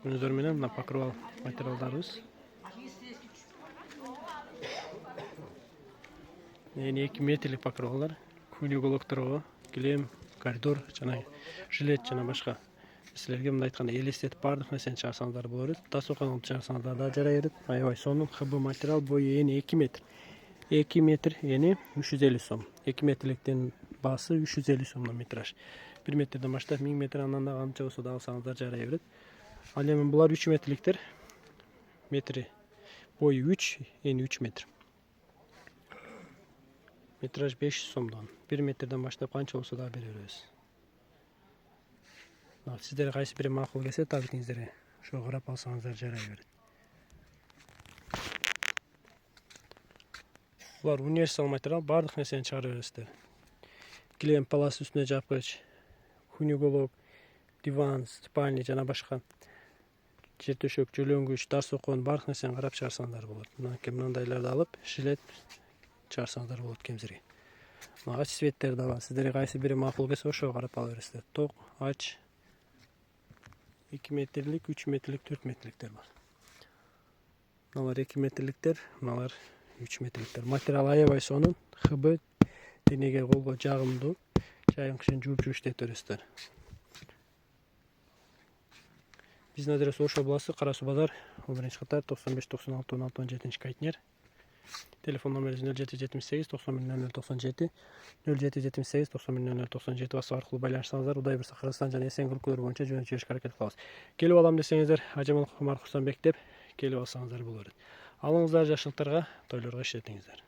Көздөр менен мына покров материалдарыбыз. Ени 2 метрлик покровалар, күнүгөлөктөргө, килем, коридор жана жилет жана башка. Силерге мындай айтканда элестетип бардык нерсени чыгарсаңыздар болот. Дасокон чыгарсаңыздар да жарай берет. Аябай сонун ХБ материал, бою ени 2 метр. 2 метр ени 350 сом. 2 метрликтин баасы 350 сомдон метраж. 1 метрден баштап 1000 метр андан да канча болсо да алсаңыздар жарай берет. Ал эми булар 3 метрликтер. Метри бою 3, ени 3 метр. Метраж 500 сомдон. 1 метрден баштап канча болсо да бере беребиз. Сиздерге кайсы бири макул келсе, табитиңиздерге ошо карап алсаңыздар жарай берет. Булар универсал материал, бардык нерсени чыгара бересиздер. Килем палас үстүнө жапкыч, күнүгөлөк, диван, спальня жана башка жер төшөк, жөлөнгүч, дарсокон бардык нерсени карап чыгарсаңыздар болот. Мынандайларды алып, жилет чыгарсаңыздар болот кемзирге. Ач светтер да бар. Сиздерге кайсы бири макул келсе, ошого карап ала бересиздер. Ток, ач 2 метрлик, 3 метрлик, 4 метрликтер бар. Мыналар 2 метрликтер, мыналар 3 метрликтер. Материал аябай сонун, ХБ, денеге колго жагымдуу. Жайын кышын жууп иштете бересиздер. Биздин адрес Ош областы, Кара Суу базар, 1-катар, 95-96-16-17 Кайтнер. Телефон номерибиз 0778 91 0097, 0778 91 0097 WhatsApp аркылуу байланышсаңыздар, Кудай буйрса Кыргызстан жана Эсен өлкөлөрү боюнча жөнөтүп жиберишке аракет кылабыз. Келип алам десеңиздер, Ажамал Кумар Курсанбек деп келип алсаңыздар болот. Алыңыздар жашылыктарга, тойлорго иштетиңиздер.